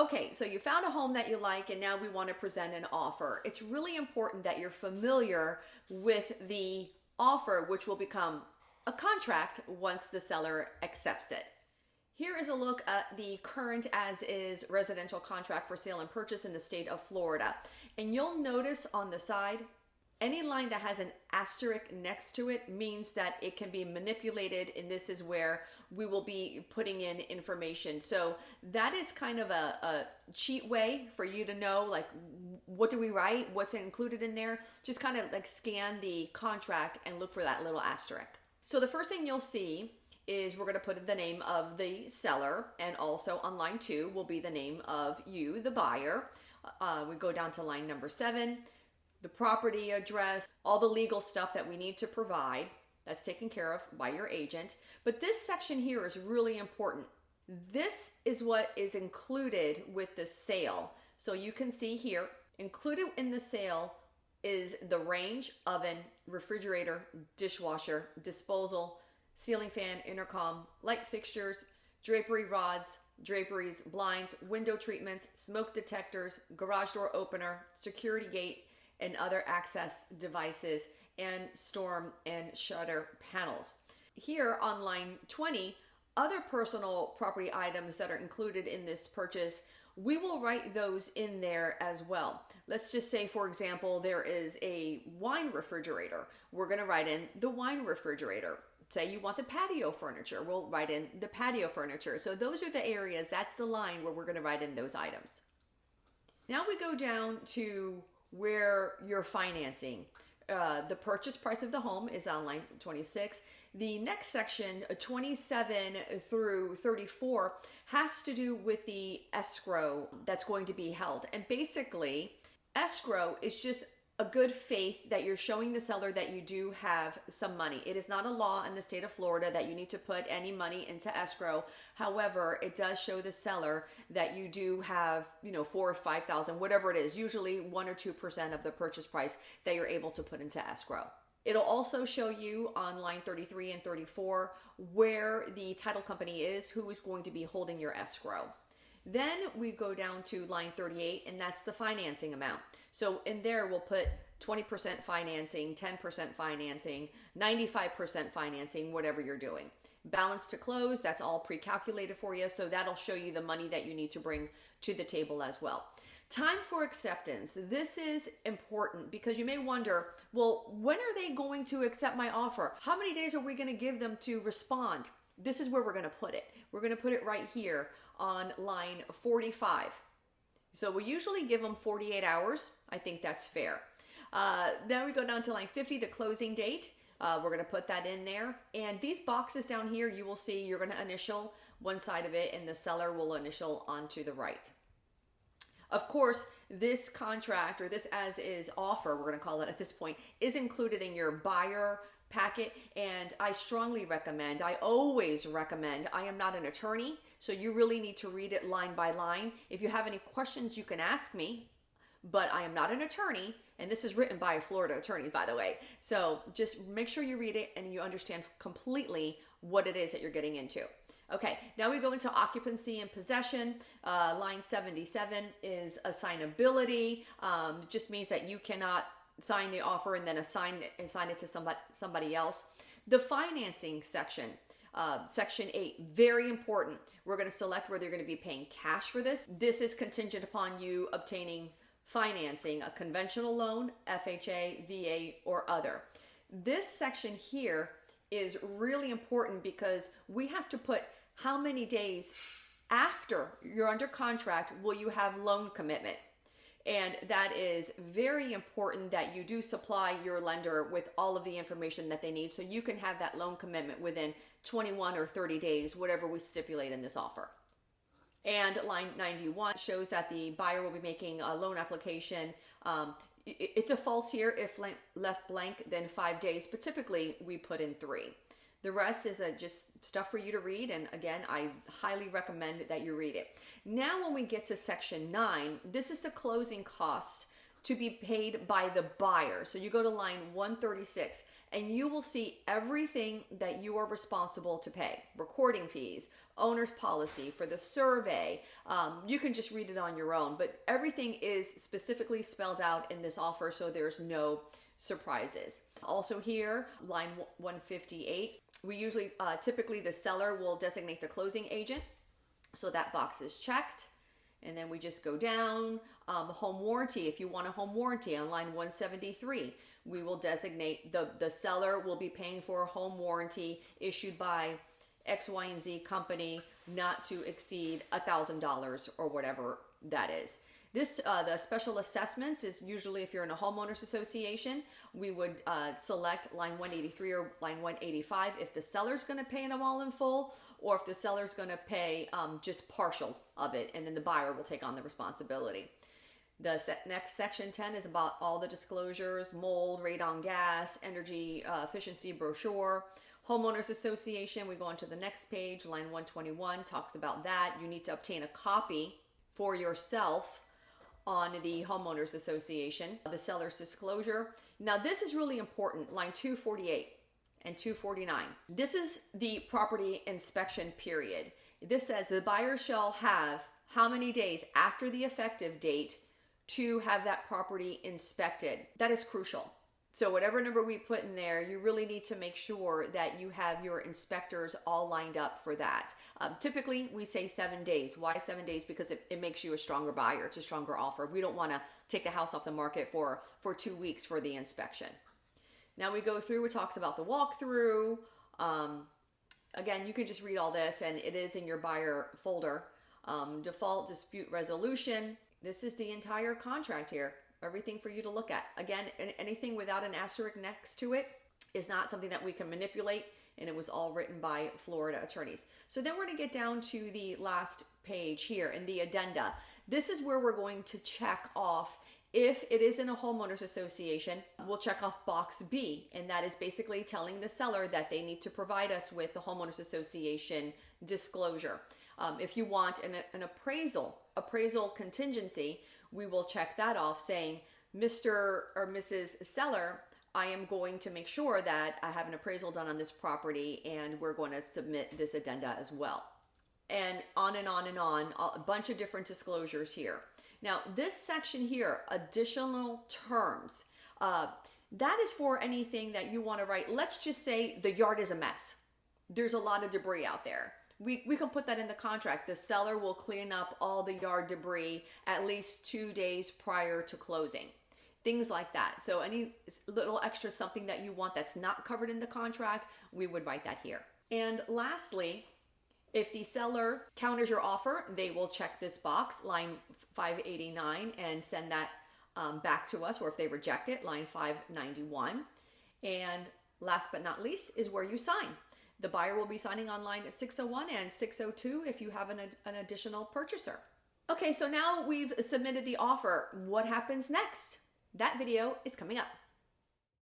Okay, so you found a home that you like and now we want to present an offer. It's really important that you're familiar with the offer, which will become a contract once the seller accepts it. Here is a look at the current as-is residential contract for sale and purchase in the state of Florida. And you'll notice on the side, any line that has an asterisk next to it means that it can be manipulated, and this is where we will be putting in information. So that is kind of a cheat way for you to know, like, what do we write, what's included in there. Just kind of like scan the contract and look for that little asterisk. So the first thing you'll see is we're going to put the name of the seller, and also on line 2 will be the name of you, the buyer. We go down to line number 7, the property address, all the legal stuff that we need to provide. That's taken care of by your agent. But this section here is really important. This is what is included with the sale. So you can see here, included in the sale is the range, oven, refrigerator, dishwasher, disposal, ceiling fan, intercom, light fixtures, drapery rods, draperies, blinds, window treatments, smoke detectors, garage door opener, security gate, and other access devices, and storm and shutter panels. Here on line 20, other personal property items that are included in this purchase, we will write those in there as well. Let's just say, for example, there is a wine refrigerator. We're going to write in the wine refrigerator. Say you want the patio furniture, we'll write in the patio furniture. So those are the areas, that's the line where we're going to write in those items. Now we go down to where you're financing. The purchase price of the home is on line 26. The next section, 27 through 34, has to do with the escrow that's going to be held. And basically, escrow is just a good faith that you're showing the seller that you do have some money. It is not a law in the state of Florida that you need to put any money into escrow. However, it does show the seller that you do have, $4,000 or $5,000, whatever it is, usually 1 or 2% of the purchase price that you're able to put into escrow. It'll also show you on line 33 and 34 where the title company is, who is going to be holding your escrow. Then we go down to line 38, and that's the financing amount. So in there, we'll put 20% financing, 10% financing, 95% financing, whatever you're doing. Balance to close, that's all pre-calculated for you. So that'll show you the money that you need to bring to the table as well. Time for acceptance. This is important because you may wonder, well, when are they going to accept my offer? How many days are we going to give them to respond? This is where we're going to put it. We're going to put it right here on line 45. So we usually give them 48 hours. I think that's fair. Then we go down to line 50, the closing date. We're going to put that in there. And these boxes down here, you will see you're going to initial one side of it and the seller will initial onto the right. Of course, this contract, or this as-is offer, we're going to call it at this point, is included in your buyer packet, and I strongly recommend, I always recommend, I am not an attorney, so you really need to read it line by line. If you have any questions, you can ask me, but I am not an attorney, and this is written by a Florida attorney, by the way. So just make sure you read it and you understand completely what it is that you're getting into. Okay, now we go into occupancy and possession. Line 77 is assignability. Just means that you cannot sign the offer and then assign it to somebody else. The financing section, section 8, very important. We're going to select whether you're going to be paying cash for this. This is contingent upon you obtaining financing, a conventional loan, FHA, VA, or other. This section here is really important because we have to put how many days after you're under contract will you have loan commitment. And that is very important that you do supply your lender with all of the information that they need so you can have that loan commitment within 21 or 30 days, whatever we stipulate in this offer. And line 91 shows that the buyer will be making a loan application. It defaults here if left blank, then 5 days, but typically we put in 3. The rest is just stuff for you to read, and again, I highly recommend that you read it. Now when we get to section 9, this is the closing cost to be paid by the buyer. So you go to line 136, and you will see everything that you are responsible to pay. Recording fees, owner's policy, for the survey. You can just read it on your own, but everything is specifically spelled out in this offer, so there's no surprises. Also here, line 158, we usually, typically the seller will designate the closing agent, so that box is checked. And then we just go down. Home warranty, if you want a home warranty on line 173, we will designate the seller will be paying for a home warranty issued by X, Y, and Z company not to exceed $1,000 or whatever that is. This, the special assessments is usually if you're in a homeowners association, we would select line 183 or line 185 if the seller's going to pay them all in full, or if the seller's going to pay just partial of it, and then the buyer will take on the responsibility. The next section 10 is about all the disclosures: mold, radon gas, energy efficiency brochure. Homeowners association, we go on to the next page, line 121 talks about that. You need to obtain a copy for yourself on the homeowners association. The seller's disclosure. Now this is really important, line 248 and 249. This is the property inspection period. This says the buyer shall have how many days after the effective date to have that property inspected. That is crucial. So whatever number we put in there, you really need to make sure that you have your inspectors all lined up for that. Typically, we say 7 days. Why 7 days? Because it makes you a stronger buyer. It's a stronger offer. We don't want to take the house off the market for 2 weeks for the inspection. Now we go through, it talks about the walkthrough. Again, you can just read all this, and it is in your buyer folder. Default dispute resolution. This is the entire contract here. Everything for you to look at. Again, anything without an asterisk next to it is not something that we can manipulate, and it was all written by Florida attorneys. So then we're going to get down to the last page here in the addenda. This is where we're going to check off if it is in a homeowners association. We'll check off box B, and that is basically telling the seller that they need to provide us with the homeowners association disclosure. If you want an appraisal contingency, we will check that off saying, Mr. or Mrs. Seller, I am going to make sure that I have an appraisal done on this property, and we're going to submit this addenda as well. And on and on and on, a bunch of different disclosures here. Now, this section here, additional terms, that is for anything that you want to write. Let's just say the yard is a mess. There's a lot of debris out there. We can put that in the contract. The seller will clean up all the yard debris at least 2 days prior to closing. Things like that. So any little extra something that you want that's not covered in the contract, we would write that here. And lastly, if the seller counters your offer, they will check this box, line 589, and send that back to us. Or if they reject it, line 591. And last but not least is where you sign. The buyer will be signing on line 601 and 602 if you have an additional purchaser. Okay, so now we've submitted the offer. What happens next? That video is coming up.